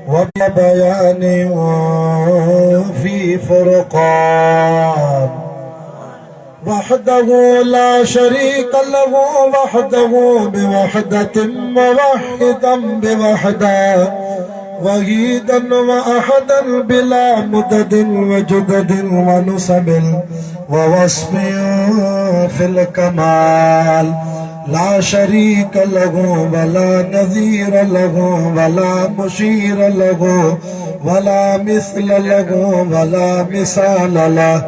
وبيان في فرقان وحده لا شريك له وحده بوحدة موحدا بوحدة وحيدا وأحدا بلا مدد وجدد ونسب ووصف في الكمال لا شريك له ولا نظير له ولا مشير له ولا مثل له ولا مثال له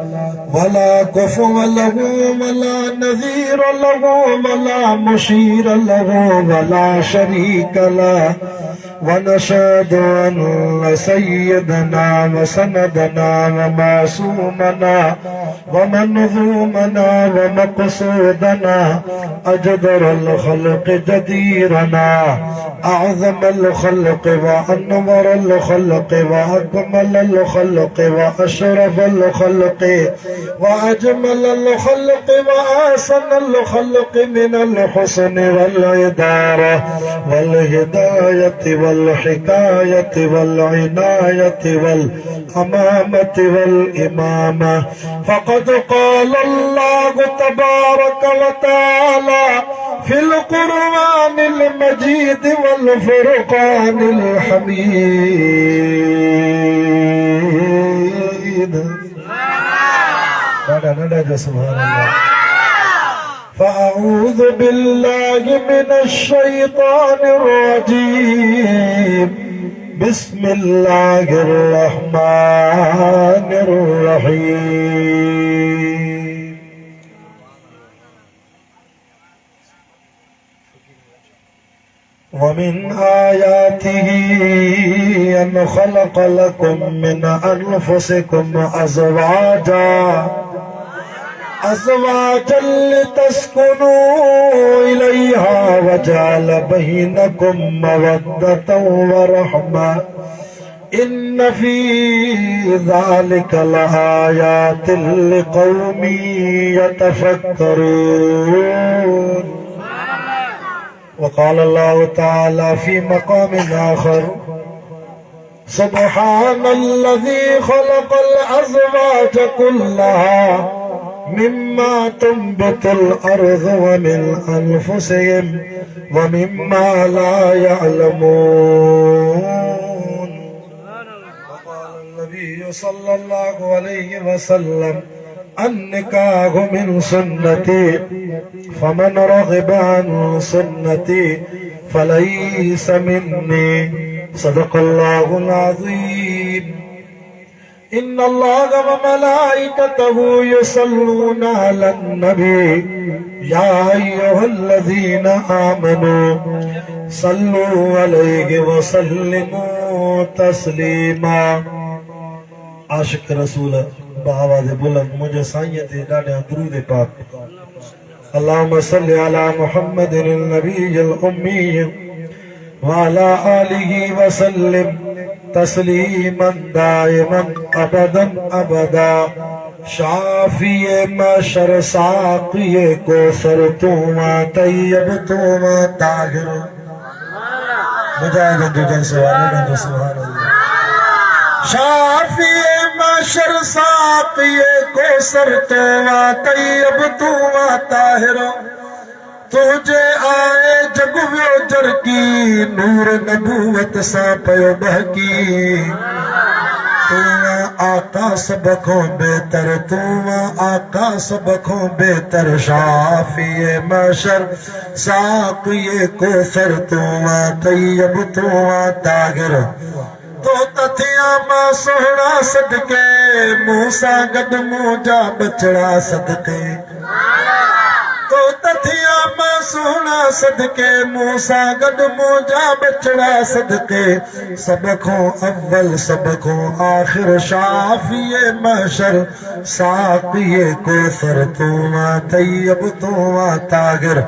ولا كفو له ولا نذير له ولا مشير له ولا شريك له ونشهد أن سيدنا وسندنا ومعصومنا ومنظومنا ومقصودنا أجدر الخلق جديرنا أعظم الخلق وأنور الخلق وأكمل الخلق وأشرف الخلق وأجمل الخلق وأحسن الخلق من الحسن والإدارة والهداية والحكاية والعناية والأمامة والإمامة فقد قال الله تبارك وتعالى في القرآن المجيد والفرقان الحميد سبحان الله فأعوذ بالله من الشيطان الرجيم بسم الله الرحمن الرحيم ومن آياته أن خلق لكم من أنفسكم أزواجا لتسكنوا إليها وجعل بينكم مودة ورحمة إن في ذلك لآيات لقوم يتفكرون وقال الله تعالى في مقام آخر سبحان الذي خلق الأزواج كلها مما تنبت الأرض ومن أنفسهم ومما لا يعلمون وقال النبي صلى الله عليه وسلم النكاح من سنتي فمن رغب عن سنتي فليس مني صدق الله العظيم إن الله وملائكته يصلون على النبي يا أيها الذين آمنوا صلوا عليه وسلموا تسليما عاشق رسول بآواز بلند مجھے سائیت ڈاڑے درود پاک اللهم صل على محمد النبي الأمي وعلى آله وسلم تسلیما دائما ابدا ابدا شافی معشر ساقی کوثر تواں طیب تواں طاہر مجاہد جن سبحان اللہ سبحان اللہ شافی معشر ساقی کوثر تواں طیب تواں طاہر تجھے آئے جگ ویجر کی نور نبوت سا پیو بہکی تواں آقا سبکوں بہتر تواں آقا سبکوں بہتر شافی معشر ساقی کوثر تواں طیب تواں طاہر تو تتھیاں ماں سوہنا صدقے موسیٰ گد موجا بچڑا صدقے تو تتھیاں ماں سوہنا صدقے موسیٰ گد موجا بچڑا صدقے سبکوں اول سبکوں آخر شافی محشر ساقی کوثر تواں طیب تواں طاہر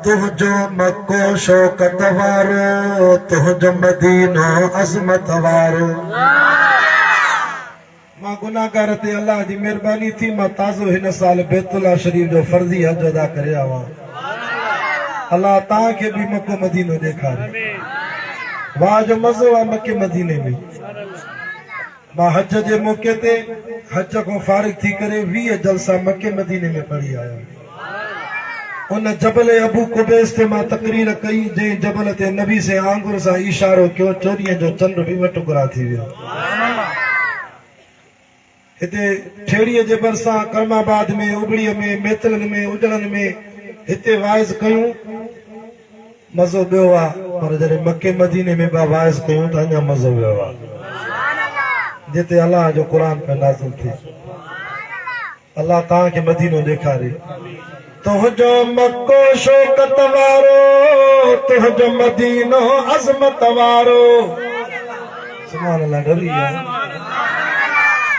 تجھو مکو شوکت وارو تجھو مدینو عظمت وارو मां गुनाहगार ते अल्लाह जी मेहरबानी थी मां ताज़ो हिन साल बैतुल्लाह शरीफ जो फर्ज़ी हज अदा करे आवां अल्लाह तां खे भी मक्को मदीनो ॾेखारे वाह जो मज़ो आहे मके मदीने में। मां हज जे मौके ते हज को फारिग थी करे 20 जलसा मके मदीने में पढ़ी आया। उन जबल अबू कुबैस ते मां तकरीर कई, जे जबल ते नबी से आंगुर सा इशारो कियो, चोरीअ जो चंड भी वटुकरा थी वियो। हिते ठेड़ीअ जे भरसां करमाबाद में, उबड़ीअ में, मेतलन में, उजड़न में हिते वाइज कयूं, मज़ो ॿियो आहे। पर जॾहिं मके मदीने में बि वाइज कयूं त अञा मज़ो ॿियो आहे, जिते अलाह जो क़ुरान पे नाज़िल थिए। अलाह तव्हांखे मदीनो ॾेखारे। तुंहिंजो मक्को शौकत वारो, तुंहिंजो मदीनो अज़मत वारो। सुभान अल्लाह। डरी विया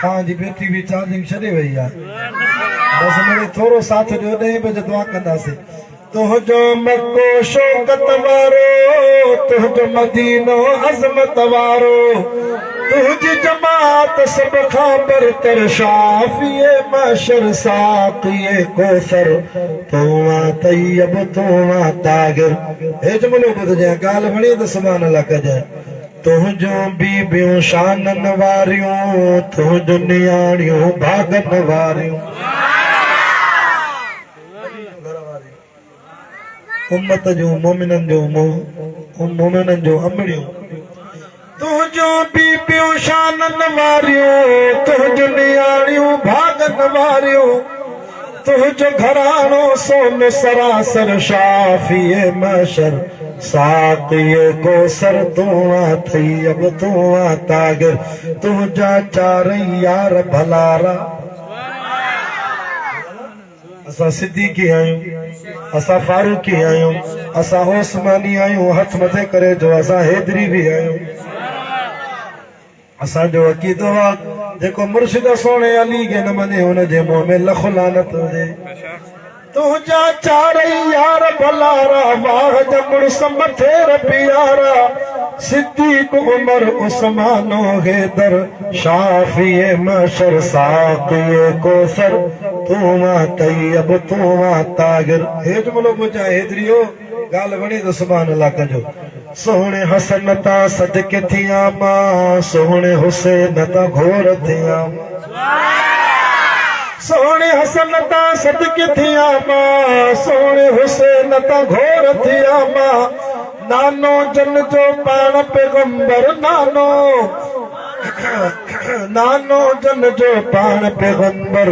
तव्हांजी बैटरी बि चार्जिंग छॾे वई आहे। बसि मिड़े थोरो साथ ॾियो, 10 बजे दुआ कंदासीं। तुंहिंजो मक्को शौकत वारो, तुंहिंजो मदीनो अज़मत वारो। तुझी जमात सब खां बरतर, शाफिए महशर साक़िए कौसर। तूं तैयब तूं तागिर। हे जुमलो ॿुधजांइ, ॻाल्हि वणे त सुभान अल्लाह कजांइ। तुंहिंजूं बीबियूं शानन वारियूं, तुंहिंजूं नियाणियूं भागन वारियूं। उम्मत जूं मोमिनन जूं अमड़ियूं। तुंहिंजूं बीबियूं शानन वारियूं, तुंहिंजूं नियाणियूं भागन वारियूं। तुंहिंजो घरानो सोन सरासर, शाफिए महशर साक़िए कौसर। तूं तैयब तूं तागिर। तुंहिंजा चारई यार भलारा। असां सिद्दीकी आहियूं, असां फारूकी आहियूं, असां ओस्मानी आहियूं, हथ मथे करे जो असां हैदरी भी आहियूं। असांजो अक़ीदो आहे जेको मुर्शिद सोने अली खे न मञे हुन जे मुंहं में लख लानत हुजे। तुंहिंजा चारई यार भलारा, वाह जमुड़स मथे रबियारा। सिद्दीक उमर उस्मानो हैदर, शाफिए महशर साक़िए कौसर। तूं तैयब तूं तागिर। हे जुमलो ॿुधाए हैदरियो, ॻाल्हि वणी त सुभान अल्लाह कजो। सोहणे हसन तां सदके थियां मां, सोहणे हुसैन तां घोर थियां। सोहणे हसन तां सदके थियां मां, सोहणे हुसैन तां घोर थियां मां। नानो जन जो पाण पैगंबर, नानो जन जो पाण पैगंबर।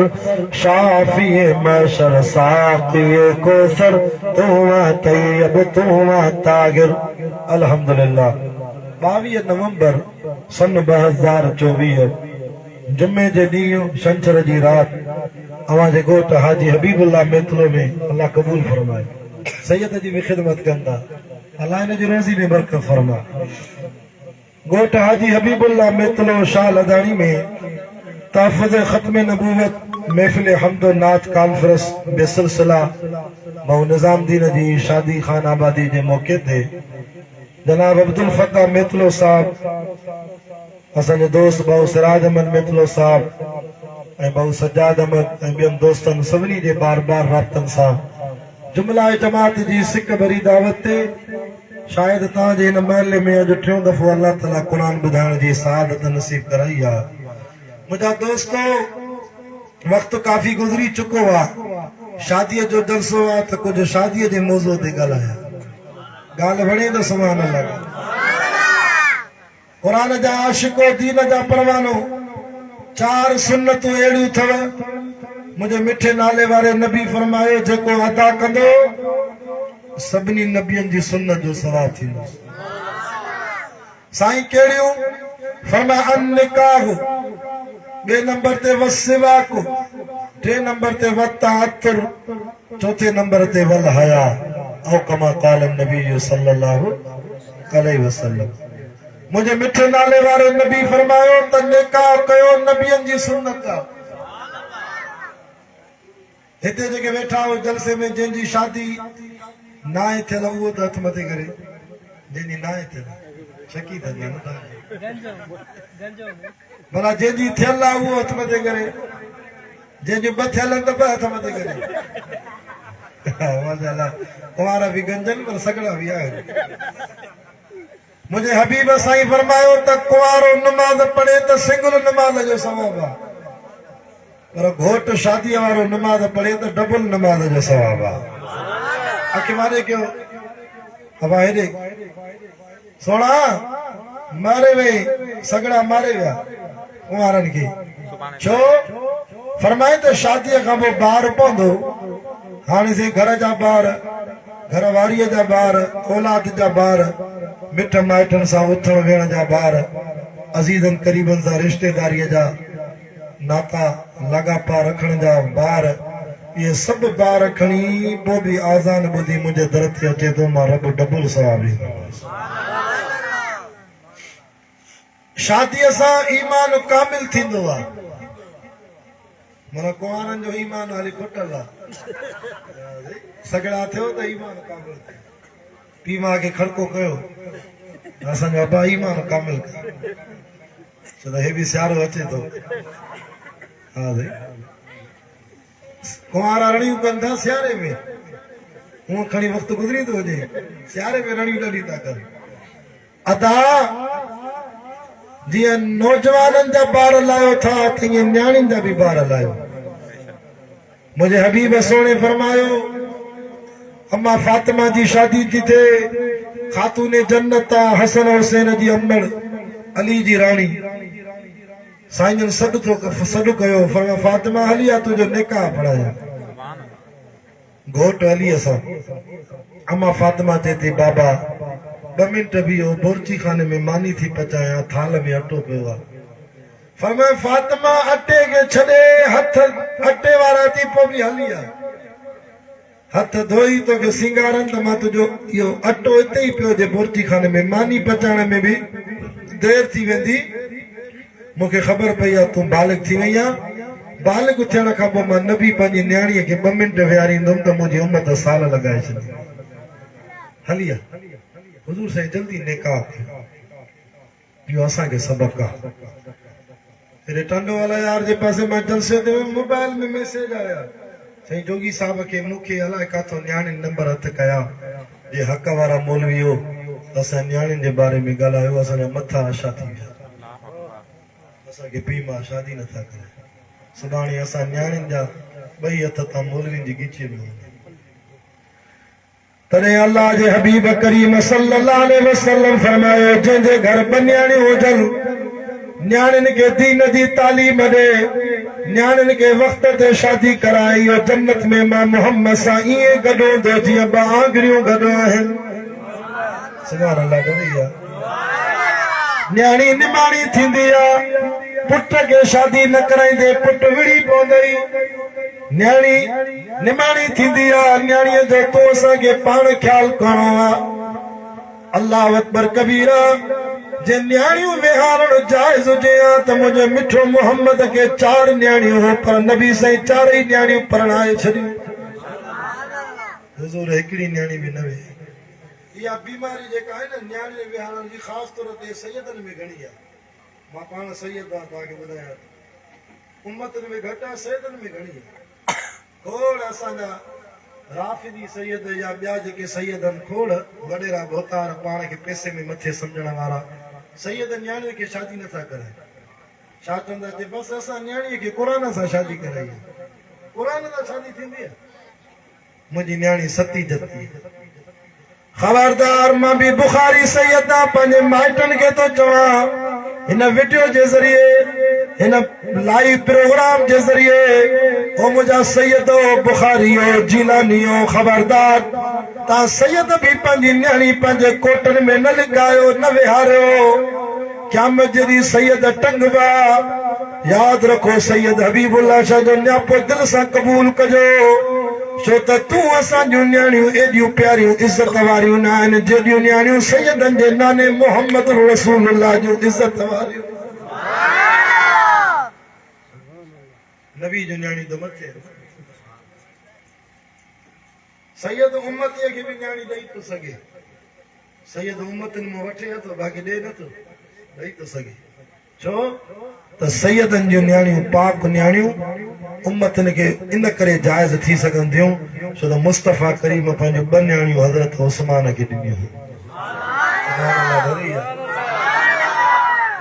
शाफिए महशर साक़िए कौसर। तूं तैयब तूं तागिर। अल्हम्दुलिल्लाह। 22 नवंबर सन 2024 जुमे जे ॾींहुं छंछर जी राति अवांजे घोट हाजी हबीबुल्लाह मेतलो में अल्लाह कबूल फरमाए। सैयद जी भी खिदमत कंदा, अल्लाह इन जी रोज़ी में बरकत फरमा। घोट हाजी हबीबुल्लाह मेतलो शाह लदानी में तहफ़्फ़ुज़ ख़त्म नबूवत महफ़िल हम्द व नात कॉन्फ्रेंस बेसिलसिला मऊ निज़ामुद्दीन जी शादी खान आबादी के मौके ते जनाब अब्दुल फत्ताह मेतलो साहब, असांजे दोस्त भाऊ सिराज अहमद मेतलो साहब ऐं भाऊ सज्जाद अहमद ऐं ॿियनि दोस्तनि सभिनी जे बार बार राब्तनि सां जुमला जमात जी सिक भरी दावत ते शायद तव्हांजे हिन महल में अॼु टियों दफ़ो अल्लाह ताला क़ुरान ॿुधाइण जी सआदत नसीब कराई आहे। मुंहिंजा दोस्तो, वक़्तु काफ़ी गुज़री चुको आहे। शादीअ जो जलसो आहे त कुझु शादीअ जे मौज़ूअ ते ॻाल्हायां। ॻाल्हि वणे त सुभान अल्लाह। क़ुरान जा आशिको, दीन जा परवानो, 4 सुन्नतूं अहिड़ियूं अथव मुंहिंजे मिठे नाले वारे नबी फरमायो जेको अदा कंदो सभिनी नबियनि जी सुन्नत जो सवाब थींदो। साईं कहिड़ियूं? फरमाया अन निकाह, 2 नंबर ते वसिवाक, 3 नंबर ते वताअतुर, 4 नंबर ते वल हया। औ कमा क़ाल नबी सल्लल्लाहु अलैहि वसल्लम। मुझे मिठे नाले वारे नबी फरमायो त निकाह कयो नबियनि जी सुन्नत आहे। हिते जेके वेठा हो जलसे में जंहिंजी शादी नाए थियल उहो त हथ मथे करे, जंहिंजी नाए थियल शकी त भला जंहिंजी थियल आहे उहो हथ मथे करे, जंहिंजी ॿ थियल आहिनि त ॿ हथ मथे करे। कुंवारा भी गंजन पर सगड़ा भी आहिनि। मुझे हबीब साईं फरमायो त कुआरो नमाज पढ़े त सिंगल नमाज जो सवाब आहे, पर घोट शादी वारो नमाज पढ़े त डबल नमाज जो सवाब आहे। अखि मारे क्यों हवा हेॾे सोना मारे वे सगड़ा मारे विया कुंवारनि खे छो फरमाए त शादीअ खां पोइ ॿार पवंदो। हाणे से घर जा ॿार, घर वारीअ जा ॿार, औलाद जा ॿार, मिट माइटनि सां उथण वेहण जा ॿार, अज़ीज़नि क़रीबनि सां रिश्तेदारीअ जा नाता लाॻापा रखण जा ॿार, ये सभु ॿार खणी पोइ बि आज़ान ॿुधी मुंहिंजे दर ते अचे थो, मां रब डबल सवाब ॾींदोमांसि। शादीअ सां ईमान कामिल थींदो आहे। माना कुंवारनि जो ईमान हाली खुटल आहे, सगड़ा थियो त ईमान कामिल थियो। पीउ माउ खे खड़को कयो, असांजो अबा ईमान कामिल कयो, छो त हे बि सियारो अचे थो। हा साईं, कुंवारा रड़ियूं कनि था सियारे में, हूअं खणी वक़्तु गुज़री थो वञे, सियारे में रड़ियूं ॾाढी था कनि। अदा जीअं नौजवाननि जा ॿार लायो था, तीअं न्याणियुनि जा बि ॿार लायो। मुंहिंजे हबीब सोणे फरमायो, अम्मा फातिमा जी शादी थी थिए, खातून जन्नत हसन हुसैन जी अम्मड़ अली जी राणी, साईं जन सॾु कयो, फरमायो फातिमा हली आ तुंहिंजो निकाह पढ़ाया। घोट अलीअ सां। अम्मा फातिमा चए थी बाबा 2 मिंट बीहो, बुर्ची खाने में मानी थी पचाया, थाल में अटो पियो आहे। फरमायो फातिमा अटे खे छॾे हथ अटे वारा थी पोइ बि हली आ, हथ धोई तोखे सिंगारनि त मां तुंहिंजो इहो अटो हिते ई पियो जे बुर्ची खाने में, मानी पचाइण में बि देर थी वेंदी। मूंखे ख़बर पई आहे तूं बालिग थी वई आहे, बालिग थियण खां पोइ मां नबी पंहिंजी न्याणीअ खे 2 मिंट विहारींदुमि त मुंहिंजी उम्मत साल लॻाए छॾी। हली आ हुजूर साईं जल्दी निकाह थियो, इहो असांखे सबक आहे। हेॾे टंडो वाला यार जे पासे मां जलसे ते मोबाइल में मैसेज आया, साईं जोगी साहब खे मूंखे अलाए काथों न्याणी नंबर हथ कया, जे हक़ वारा मौलवी हो असां न्याणियुनि जे बारे में ॻाल्हायो, असांजा मथा आशा थी विया, असांखे पीउ मां शादी नथा करे। सुभाणे असां न्याणियुनि जा 2 हथ तां मौलवियुनि जी गिचे में हूंदा। तॾहिं अल्लाह जे हबीब करीम सल्लल्लाहु अलैहि वसल्लम फरमायो, जंहिंजे घर 2 न्याणियूं हुजनि, न्याणियुनि खे दीन जी तालीम ॾे, न्याणियुनि खे वक़्त ते शादी कराए, इहो जन्नत में मां मोहम्मद सां ईअं गॾो हूंदो जीअं 2 आङुरियूं गॾु आहिनि। सुभाणे अल्लाह गॾु न्याणी निमाणी थींदी आहे, पुट खे शादी न कराईंदे पुट विड़ी पवंदई। न्याणी निमाणी थींदी आहे, न्याणीअ जो तो असांखे पाण ख्याल करणो आहे। अल्लाह अकबर कबीरा। जे न्याणियूं विहारणु जाइज़ हुजे हा त मुंहिंजे मिठो मोहम्मद खे 4 न्याणियूं हो, पर नबी साईं 4 ई न्याणियूं परणाए छॾियूं। हुज़ूर हिकिड़ी न्याणी बि न वेही। इहा बीमारी जेका आहे न न्याणी विहारण जी, ख़ासि तौर ते सैयदनि में घणी आहे। मां पाण सैयद आहे, तव्हांखे ॿुधायां, उम्मतनि में घटि आहे, सैयदनि में घणी आहे। खोड़ असांजा राफ़िदी सैयद या ॿिया जेके सैयद आहिनि, खोड़ वॾेरा भोतार पाण खे पैसे में मथे सम्झण वारा सैयद न्याणीअ खे शादी नथा कराइनि। छा चवंदा कि बसि असां न्याणीअ खे क़ुरान सां शादी कराई, क़ुरान सां शादी थींदी आहे। मुंहिंजी न्याणी सती जती। ख़बरदार, मां बि बुखारी सैयद आहे, पंहिंजे माइटनि खे थो चवां, हिन वीडियो जे ज़रिए, हिन लाइव प्रोग्राम जे ज़रिए, ओ मुंहिंजा सैयदो बुखारियो जीलानियो, ख़बरदार तव्हां सैयद बि पंहिंजी न्याणी पंहिंजे कोटनि में न लिकायो, न विहारियो। क़यामत जे ॾींहुं सैयद टंगवा। यादि रखो, सैयद हबीबुल्लाह शाह जो न्यापो दिलि सां क़बूल कजो, छो त तूं असां जूं न्याणियूं एॾियूं प्यारियूं इज़त वारियूं न आहिनि जेॾियूं न्याणियूं सैयदनि जे नाने मोहम्मद रसूलुल्लाह जूं इज़त वारियूं। नबी जो न्याणी तो मथे। सैयद उम्मतीअ खे बि न्याणी ॾेई थो सघे। सैयद उम्मतनि मां वठे थो, बाक़ी ॾे नथो, ॾेई थो सघे। छो त सैयदनि जूं न्याणियूं पाक न्याणियूं उम्मतनि खे इन करे जाइज़ थी सघनि थियूं, छो त मुस्तफ़ा करीम पंहिंजूं 2 न्याणियूं हज़रत उस्मान खे ॾिनियूं।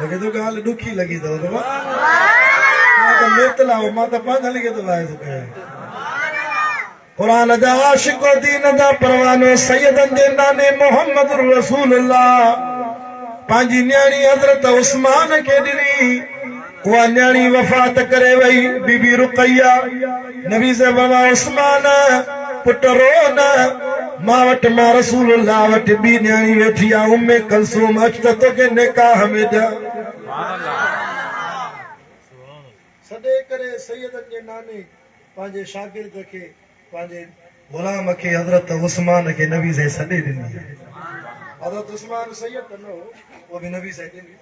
लगे तो गाल दुखी लगी तो मेतला मां तो पांच लगे तो भाई तो कुरान जा आशिक दीन जा परवानो सैयदन जे नाने मोहम्मद रसूलुल्लाह पांजी न्याणी हजरत उस्मान के ॾिनी उहा न्याणी वफ़ात करे वई बीबी रुक़ैया नबी से फरमाया उस्मान पुट रो न मां वटि मां रसूलुल्लाह वटि ॿी न्याणी वेठी आहे उम्मे कलसूम अच त तोखे निकाह में ॾियां सॾे करे सैयदन जे नाने पंहिंजे शागिर्द खे पंहिंजे गुलाम खे हज़रत उस्मान खे नबी से सॾे ॾिनी हज़रत उस्मान सैयद न हो वो भी नबी से ॾिनी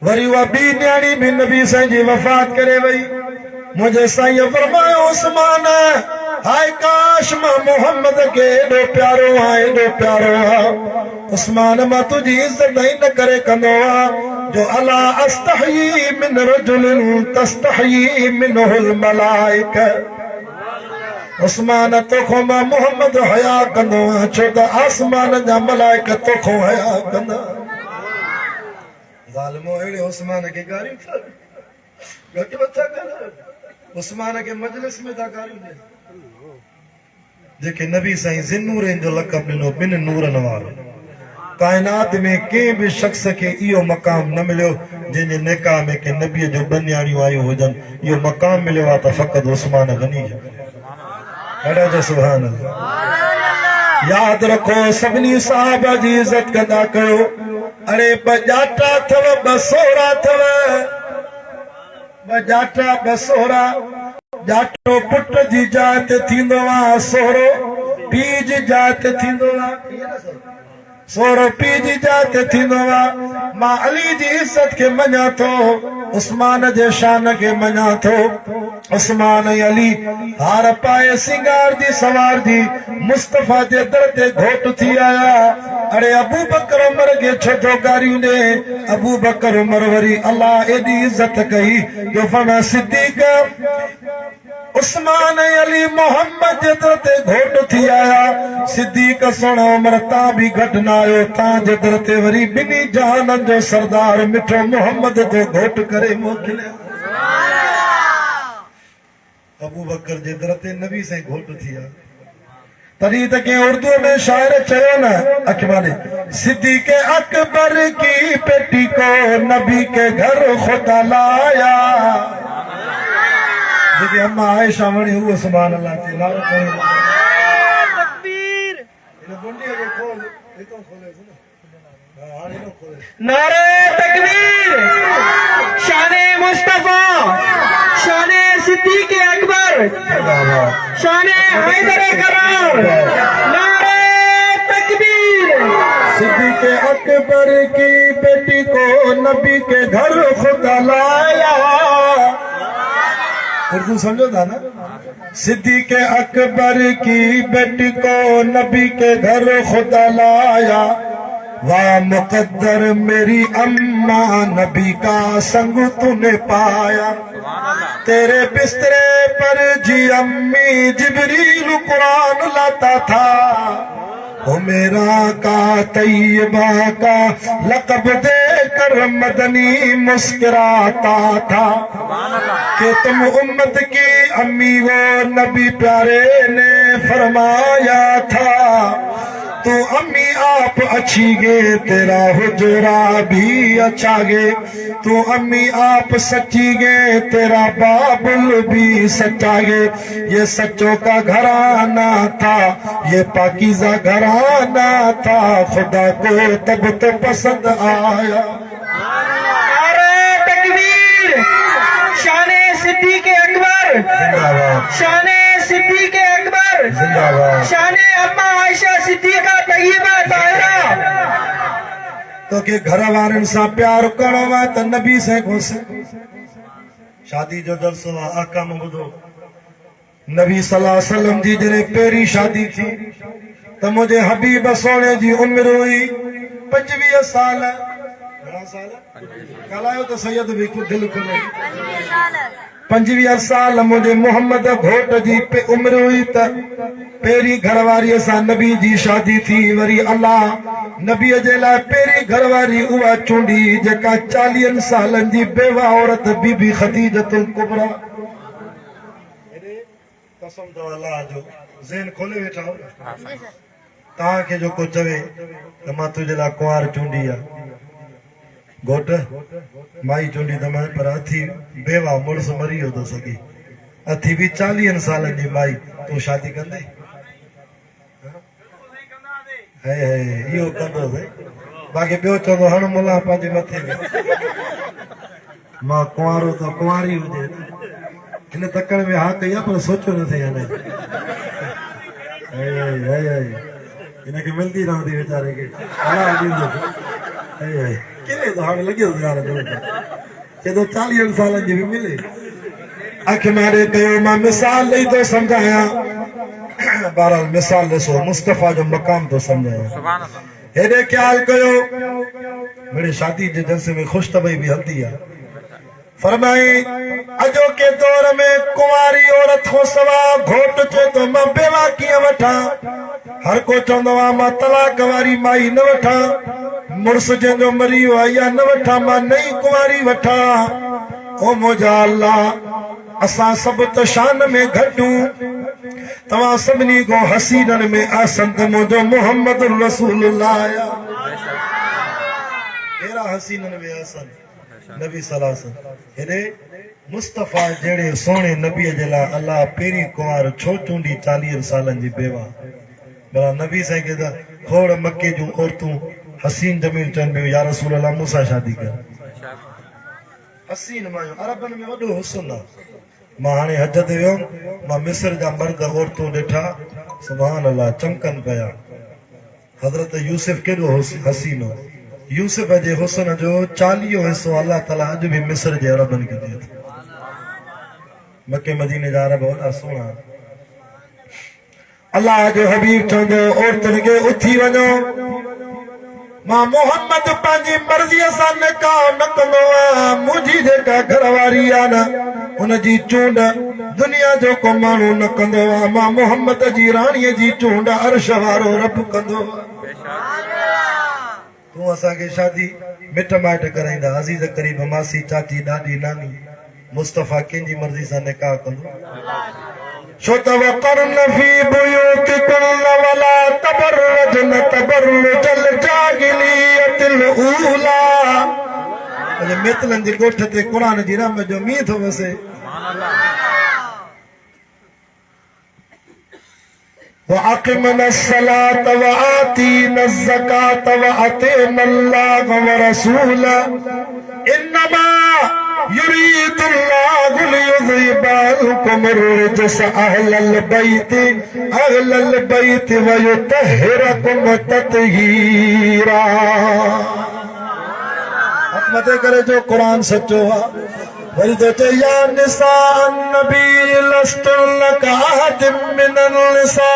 वरी उहा ॿी न्याणी भी नबी साईं जी वफ़ात करे वई मुंहिंजे साईं फरमायो उस्मान हाय काश मां मोहम्मद के एॾो प्यारो आहे उस्मान मां तुंहिंजी इज़त ई न करे कंदो आहियां जो अला अस्तही मिन रजुलिन तस्तही मिनहुल मलाइका उस्मान तोखो मां मोहम्मद हया कंदो आहियां छो त आसमान जा मलाइका तोखो हया कंदा ज़ालिमो अहिड़े उस्मान खे गारियूं था घटि मथा कर उस्मान के मजलिस में था गारियूं ॾियनि जेके नबी साईं ज़िन्नूरनि जो लक़ब ॾिनो ॿिनि नूरनि वारो काइनात में कंहिं बि शख़्स खे इहो मक़ाम न मिलियो जंहिंजे निकाह में के नबीअ जो ॿ न्याणियूं आयूं हुजनि इहो मक़ाम मिलियो आहे त फ़क़ति उस्मान गनी जो अहिड़ा जो सुभान अल्लाह यादि रखो सभिनी साहबा जी इज़त कंदा कयो अरे ॿ जाटा अथव ॿ सोरा अथव ॿ जाटा ॿ सोरा जाटो पुट जी जाइ ते थींदो आहे सोरो पीउ जी जाइ ते थींदो आहे सोरो पीउ जी जाइ ते थींदो आहे मां अली जी इज़त खे मञा थो उस्मान जे शान खे मञा थो उस्मान ऐं अली हार पाए सिंगार जी सवार जी मुस्तफ़ा जे दर ते घोट थी आया अरे अबू बकर उमर खे छो थो गारियूं ॾे अबू बकर उमर वरी अल्लाह एॾी इज़त कई जो फरमाया सिद्दीक़ उस्मान ऐं अली मोहम्मद जे दर ते घोट थी आया सिद्दीक़ सोना उमर तां बि घटि न आयो तां जे दर ते वरी ॿिन्ही जहाननि जो सरदार मिठो मोहम्मद तो घोट करे मोकिलियो अबू बकर जे दर ते नबी साईं घोट थी आया तॾहिं त कंहिं उर्दू में शाइर चयो न अखबारी सिद्दीक़ अकबर की बेटी को नबी के घर खुदा लाया जेके अम्मा आयशा वणी हुआ सुभान अल्लाह ते नालो तकबीर इन बुंडी के खोल एतो खोले न हां इन खोले नारे तकबीर शाने मुस्तफा शाने सिद्दीक़ अकबर शाने हैदर करार नारे तकबीर सिद्दीक़ अकबर की बेटी को नबी के घर खुदा लाया उर्दू समझो था ना सिद्दीक़ अकबर की बेटी को नबी के घर खुदा लाया वाह मुकद्दर मेरी अम्मा नबी का संग तूने पाया तेरे बिस्तरे पर जी अम्मी जिब्रील कुरान लाता था वो मेरा का तैयबा का लक़ब देकर मदनी मुस्कुराता था कि तुम उम्मत की अम्मी वो नबी प्यारे ने फरमाया था तू अम्मी आप अच्छी गे तेरा हुजरा भी अच्छा गे तू अम्मी आप सच्ची गे तेरा बाबुल भी सच्चा गे ये सच्चों का घराना था ये पाकीज़ा घराना था खुदा को तब तो पसंद आया नारे तकबीर शाने सिद्दीक़ अकबर शाने सिद्दीक़ अकबर शाने अम्मा आयशा सिद्दीक़ा तय्यबा ताहिरा तो के घर वारनि सां प्यार करणो आहे त नबी से घुस शादी जो जलसो आहे आका ॿुधो नबी सल्लल्लाहु अलैहि वसल्लम जी जॾहिं पहिरीं शादी थी त मुंहिंजे हबीब सोने जी उम्र हुई 25 साल घणा साल ॻाल्हायो त सैयद बि दिलि खोले 25 साल मुझे मोहम्मद घोट जी पे उम्र हुई त पेरी घरवारी सां नबी जी शादी थी। वरी अल्लाह नबी जे लाइ पेरी घरवारी उहा चूंडी जेका 40 सालन जी बेवा औरत बीबी खदीजतुल कुबरा। कसम तो अल्लाह जो ज़हन खोले वेठा हो तव्हां खे जो को चवे त मां तुंहिंजे लाइ कुंवार चूंडी आहे घोट माई चूंडी त मां पर अथी बेवा मुड़ुस मरी वियो थो सघे अथी बि 40 सालनि जी माई तूं शादी कंदे इहो कंदोसीं बाक़ी ॿियो चवंदो हण मुला पंहिंजे मथे में मां कुंवारो त कुंवारी हुजे हिन तकड़ में हा कई आहे पर सोचो न थिए हिनखे मिलंदी रहंदी वीचारे खे किरे तो हाणे लॻियो चए 40 सालनि जी बि मिले अख मारे कयो मां मिसाल ॾेई थो सम्झायां। बहरहाल मिसाल ॾिसो मुस्तफ़ा जो मक़ाम थो सम्झायां हेॾे ख्याल कयो मेरे शादी जे जलसे में ख़ुशतबई बि हलंदी आहे। फरमाई अॼोके दौर में कुंवारी औरत खां सवा घोट चए थो मां बेवा कीअं वठां हर को चवंदो आहे मां तलाक वारी माई न वठां मुड़ुस जंहिंजो मरी वियो आहे या न वठां मां नई कुंवारी वठां। ओ मुंहिंजा अल्लाह असां सभु त शान में घटूं तव्हां सभिनी खां हसीननि में आसन त मुंहिंजो मोहम्मद रसूलुल्लाह आया कहिड़ा हसीननि में आसन नबी सलाह हेॾे मुस्तफ़ा जहिड़े सोणे नबीअ जे लाइ अल्लाह पहिरीं कुंवार छो चूंडी 40 सालनि जी बेवा भला नबी साईं खे त खोड़ मके जूं औरतूं हसीन जमील चवनि पियूं या रसूल अल्लाह मूंसां शादी कर हसीन मायूं अरबनि में वॾो हुस्न आहे। मां हाणे हज ते वियुमि मां मिस्र जा मर्द औरतूं ॾिठा सुभान अल्लाह चमकनि पिया। हज़रत यूसुफ केॾो हसीन हो यूसुफ जे हुस्न जो 40 हिसो अल्लाह ताला अॼु बि मिस्र जे अरबनि खे ॾिए थो। मके मदीने जा अरब वॾा सुहिणा अल्लाह जो हबीब चवंदो औरतुनि खे उथी वञो मां मोहम्मद पंहिंजी मर्ज़ीअ सां निकाह न कंदो आहियां मुंहिंजी जेका घरवारी आहे न उनजी चूंड दुनिया जो को माण्हू न कंदो आहे मां मोहम्मद जी राणीअ जी चूंड अर्श वारो रब कंदो तूं असांखे शादी मिट माइट कराईंदा अज़ीज़ करीब मासी चाची ॾाॾी नानी मुस्तफ़ा कंहिंजी मर्ज़ी सां निकाह कंदो छो त वक़रन फी बुयूतिकुन वला तबररजन तबरुजल जाहिलियतिल ऊला अॼु मितलनि जे ॻोठ ते क़ुरान जी रम जो मींहुं थो वसे وأقمنا الصلاة وآتينا الزكاة وأطعنا الله ورسوله إنما يريد الله ليذهب عنكم الرجس أهل البيت ويطهركم تطهيرا मत करे जो कुरान सचो आहे वरी तो चए या निसा नबी लस्तुन कहदिम मिनल निसा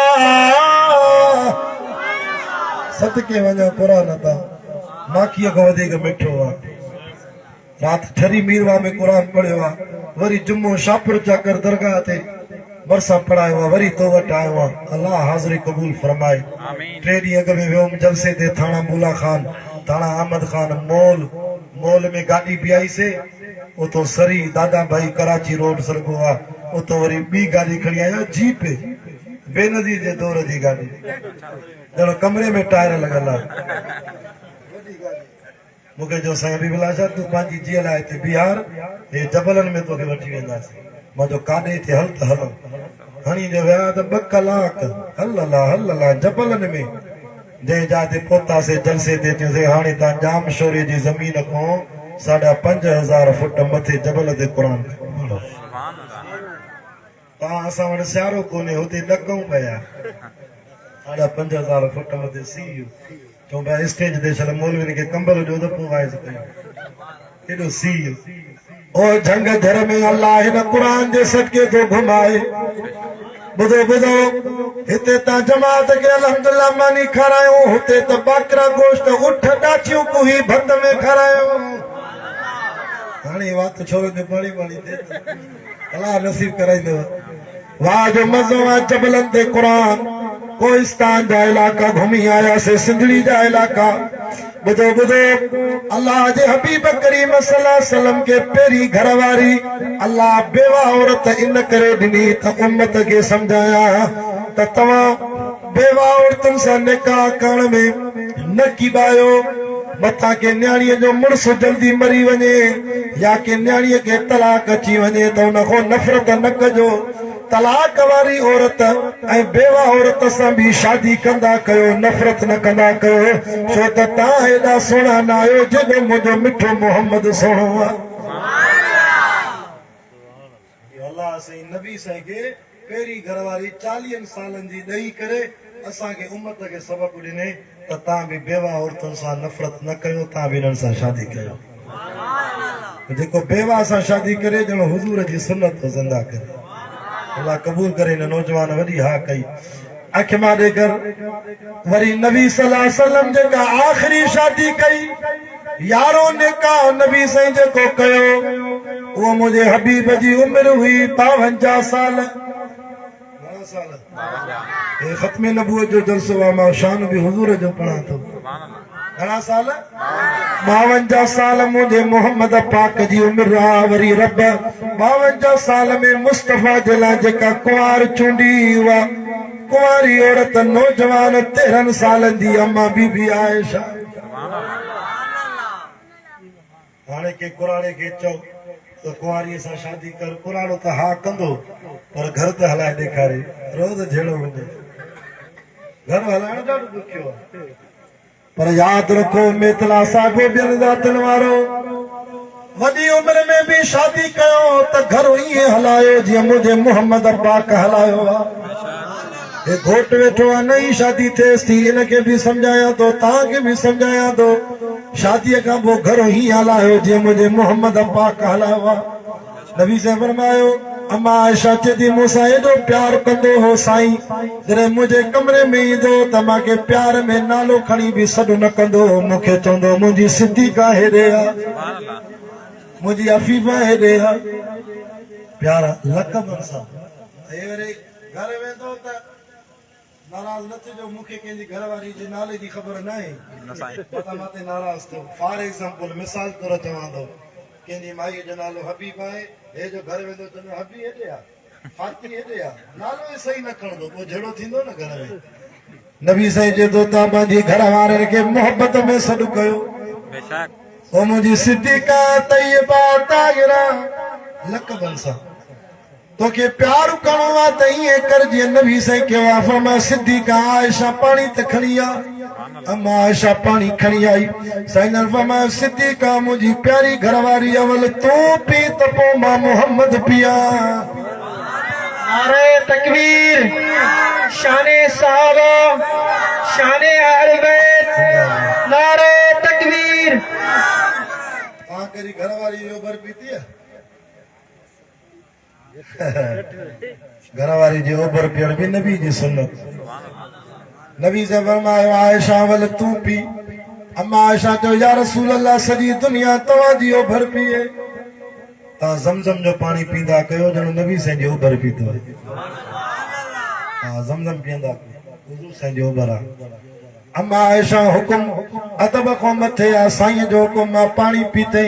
सदके वञो कुरान था माखीअ खां वधीक मिठो आहे। रात ठरी मीरवा में कुरान पढ़ियो आहे वरी जुम्मो शापुर चकर दरगाह ते बरसा पढ़ायो आहे वरी तो वटि आयो आहे अल्लाह हाज़िरी क़बूल फरमाए। 3 ॾींहं अॻु में वियुमि जलसे ते थाणा मूला खान थाणा अहमद खान मॉल में गाड़ी बीहाई से उतो सरी दादा भाई कराची रोड सरगो आहे उतो वरी ॿी गाड़ी खणी आयो जीप बेनज़ीर जे दौर जी गाड़ी ॼण कमरे में टायर लॻल आहे मूंखे जो साईं बि बिलाशा तूं पंहिंजी जीअ लाइ हिते बिहार हे जबलनि में तोखे वठी वेंदासीं मां जो काॾे हिते हल त हलो हणी जो विया त 2 कलाक हल जबलनि में जंहिं जाइ ते पहुतासीं जलसे ते चयोसीं हाणे तव्हां जाम शोरे जी ज़मीन खां 5,500 फुट मथे जबल ते क़ुर तव्हां असां वटि सियारो कोन्हे हुते ॾकऊं पिया 5,500 फुट मथे सीउ चऊं पिया स्टेज ते छल मौलवियुनि खे कंबल ॾियो त पोइ वाइज़ कयूं केॾो सीउ ओ झंग धर में अल्लाह हिन क़ुरान जे सदके थो घुमाए ॿुधो हिते तव्हां जमात खे अल्हम्दुलिल्लाह मानी खारायो हुते त बाकरा गोश्त उठ ॾाठियूं कुही भत में खारायो हाणे पानी वात छोरो ने पानी पानी दे अल्लाह नसीब कराई दो वाह जो मज़ो आहे जबलन ते कुरान कोहिस्तान जा इलाका घुमी आया से सिंधड़ी जा इलाका बुधो बुधो अल्लाह जे हबीब करीम सल्लल्लाहु अलैहि वसल्लम के पेरी घरवारी अल्लाह बेवा औरत इन करे ॾिनी त उम्मत खे समझाया त तव्हां बेवा औरतुनि सां निकाह करण में न कीबायो मथा के न्याणीअ जो मुड़ुस जल्दी मरी वञे या के न्याणीअ खे तलाक अची वञे त उन खां नफ़रत न कजो तलाक वारी औरत ऐं बेवा औरत सां भी शादी कंदा कयो नफ़रत न कंदा कयो छो त तव्हां हेॾा सुहिणा न आहियो जेॾो मुंहिंजो मिठो मोहम्मद सुहिणो आहे अल्लाह साईं नबी साईं खे पहिरीं घरवारी 40 सालनि जी ॾेई करे असांखे उम्मत खे सबक़ ॾिने त तव्हां बि बेवा औरतुनि सां नफ़रत न कयो तव्हां बि हिननि सां शादी कयो जेको बेवा सां शादी करे ॼण हुज़ूर जी सुन्नत ज़िंदा करे अल्लाह कबूल करे न नौजवान वॾी हा कई अख मां ॾेकर वरी नबी सल्लल्लाहु अलैहि वसल्लम जेका आख़िरी शादी कई यारो निकाह नबी साईं जेको कयो उहो मुंहिंजे हबीब जी उमिरि हुई 52 साल ख़त्म नबूवत जो जलसो आहे मां शान बि हुज़ूर जो पढ़ां थो घणा साल 52 साल मुंहिंजे मोहम्मद पाक जी उमिरि आहे वरी रब 52 साल में मुस्तफ़ा जे लाइ जेका कुंवार चूंडी हुआ कुंवारी औरत नौजवान 13 सालनि जी अम्मा बीबी आयशा हाणे के कुराड़े खे चओ त कुंवारीअ सां शादी कर कुराड़ो त हा कंदो पर घर त हलाए ॾेखारे रोज़ जहिड़ो हुजे घर हलाइण ॾाढो ॾुखियो आहे पर याद रखो मेतला सागो ॿियनि ज़ातियुनि वारो वॾी उमिरि में भी शादी कयो त घर ईअं हलायो जीअं मुंहिंजे मोहम्मद पाक हलायो आहे घोट वेठो आहे नई शादी थिएसि थी इनखे भी सम्झायां थो तव्हांखे भी सम्झायां थो शादीअ खां पोइ घर हीअं हलायो जीअं मुंहिंजे मोहम्मद पाक हलायो आहे नबी साईं फरमायो अम्मा आयशा चई मूंसां एॾो प्यार कंदो हो साईं जॾहिं मुंहिंजे कमरे में ईंदो त मूंखे प्यार में नालो खणी बि सॾु न कंदो मूंखे चवंदो मुंहिंजी सिद्दीक़ा हेॾे आहे मुंहिंजी अफ़ीफ़ा हेॾे आहे प्यार लक़ब सां घर वेंदो त नाराज़ न थिजो मूंखे कंहिंजी घरवारी जे नाले जी ख़बर न आहे माते नाराज़ थियो फॉर एग्जाम्पल मिसाल तौर चवां थो कंहिंजी माईअ जो नालो हबीब आहे हे जो घर वेंदो चवंदो हबी हेॾे आहे फाती हेॾे आहे नालो ई सही न खणंदो पोइ जहिड़ो थींदो न घर में नबी साईं चए थो तव्हां पंहिंजी घर वारनि खे मोहबत में सॾु कयो ओ मुंहिंजी सिद्दीक़ा तैयबा ताहिरा लक़बनि सां तोखे प्यार करणो आहे त ईअं कर जीअं नबी साईं कयो आहे फरमाया सिद्दीक़ा आयशा पाणी त खणी आ अम्मा आयशा पाणी खणी आई साईं ने फरमाया सिद्दीक़ा मुंहिंजी प्यारी घरवारी अवल तूं पी त पोइ मां मोहम्मद पिया नारे तकबीर शाने सहाबा शाने अहले बैत नारे तकबीर करी घरवारी जो भर पीती है घरवारी जो ओभर पियण भी नबी जी सुन्नत नबी से फरमायो आयशा वल तू पी अम्मा आयशा चयो या रसूल अल्लाह सॼी दुनिया तव्हां जी ओभर पीए तव्हां ज़मज़म जो पाणी पींदा कयो ॼण नबी साईं जो ओभर पीतो हा ज़मज़म पींदा हुज़ूर साईं जो ओभर आहे अम्मा आयशा हुकुम अदब खां मथे आहे साईं जो हुकुम आहे पाणी पीते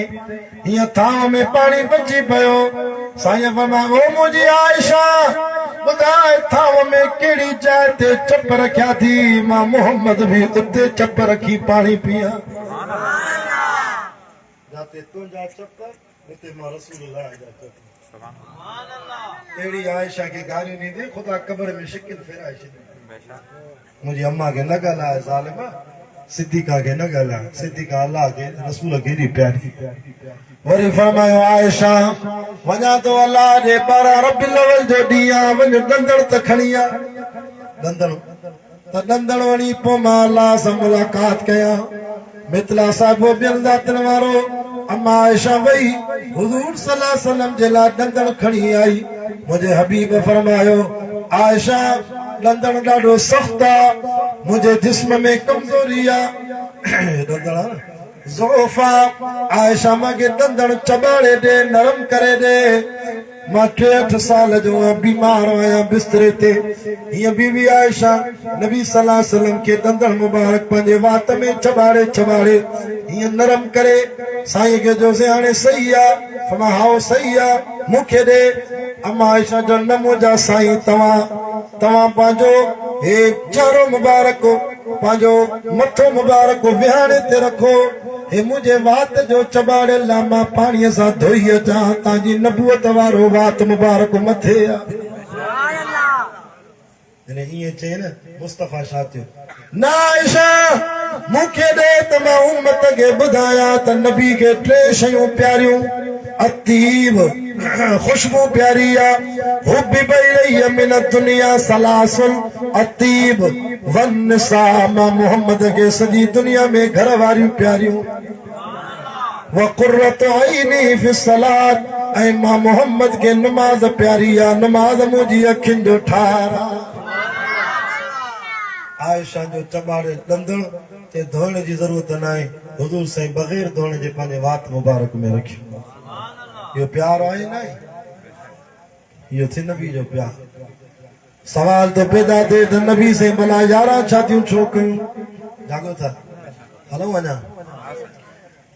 हीअं थांव में पाणी बची पियो साईं फरमायो ओ मुंहिंजी आयशा ॿुधाए थांव में कहिड़ी जाइ ते चप रखिया थी मां मोहम्मद भी उते चप रखी पाणी पिया जाते तुंहिंजा चप उते मां रसूलुल्लाह जा चप अहिड़ी आयशा खे गारियूं ॾींदे ख़ुदा कब्र में शिकिल फेराए छॾे मुंहिंजी अम्मा खे न ॻाल्हाए ज़ालिमा सिद्दीक़ा खे न ॻाल्हाए सिद्दीक़ा अल्लाह खे रसूल खे एॾी प्यारी वरी फरमायो आयशा वञा तो अल्लाह जे 12 रबीउल अव्वल जो ॾींहुं आहे वञ दंदड़ त खणी आ दंदड़ वञी पोइ मां अल्लाह सां मुलाक़ात कयां मितला साहिबो ॿियनि ज़ातियुनि वारो अम्मा आयशा वई हुज़ूर सल्लल्लाहु अलैहि वसल्लम जे लाइ दंदड़ खणी आई मुंहिंजे हबीब फरमायो आयशा दंदड़ ॾाढो सख़्तु आहे मुंहिंजे जिस्म में कमज़ोरी आहे दंदड़ ज़ोफ़ा आयशा मूंखे दंदड़ चॿाड़े ॾे नरम करे ॾे मां 8 साल जो बीमार आहियां बिस्तरे ते हीअं बीवी आयशा नबी सल्लल्लाहु अलैहि वसल्लम खे दंदड़ मुबारक पंहिंजे वात में चॿाड़े चॿाड़े हीअं नरम करे साईं खे जो हाणे सही आहे फरमा हाओ सही आहे मूंखे ॾे अम्मा आयशा जो न मुंहिंजा साईं तव्हां पंहिंजो हे चेहरो मुबारक पंहिंजो मथो मुबारक विहाणे ते रखो हे मुंहिंजे वात जो चॿाड़े लाइ मां पाणीअ सां धोई अचां तव्हांजी नबूअत वारो वात मुबारक मथे आहे ईअं चई न मुस्तफ़ा छा थियो न आयशा मूंखे ॾे त मां उम्मत खे ॿुधायां त नबी खे 3 शयूं प्यारियूं अतीब खुशबू प्यारी आहे हुब्बिब इलैया मिन दुनिया सलासुन अतीब वन्निसा मां मोहम्मद खे सॼी दुनिया में घर वारियूं प्यारियूं वक़ुर्रतु ऐनी फी सलात ऐं मां मोहम्मद खे नमाज़ प्यारी आहे नमाज़ मुंहिंजी अखियुनि जो ठार आहे आयशा जो चॿाड़े दंदड़ ते धोइण जी ज़रूरत न आहे हुज़ूर साईं बग़ैर धोइण जे पंहिंजे वात मुबारक में रखियो इहो प्यार आहे न इहो थी नबी जो प्यार सवाल तो पैदा थिए त नबी साईं भला 11 शादियूं छो कयूं जाॻो था हलो वञा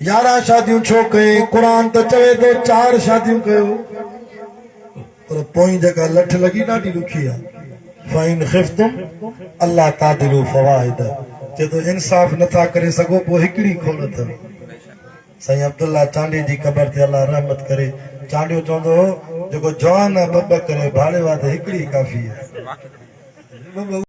11 शादियूं छो कयूं क़ुर त चवे थो 4 शादियूं कयो पर पोइ जेका लठ लॻी ॾाढी ॾुखी आहे फाइन ख़िफ्तुम अल्लाह तादिलू फवाइद चए थो इंसाफ़ नथा करे सघो पोइ हिकिड़ी खोड़ अथव साईं अब्दुल्ला चांडी जी क़बर ते अल्लाह रहमत करे चांडियो चवंदो हो जेको जवान ॿ करे भाड़े वाद हिकिड़ी काफ़ी आहे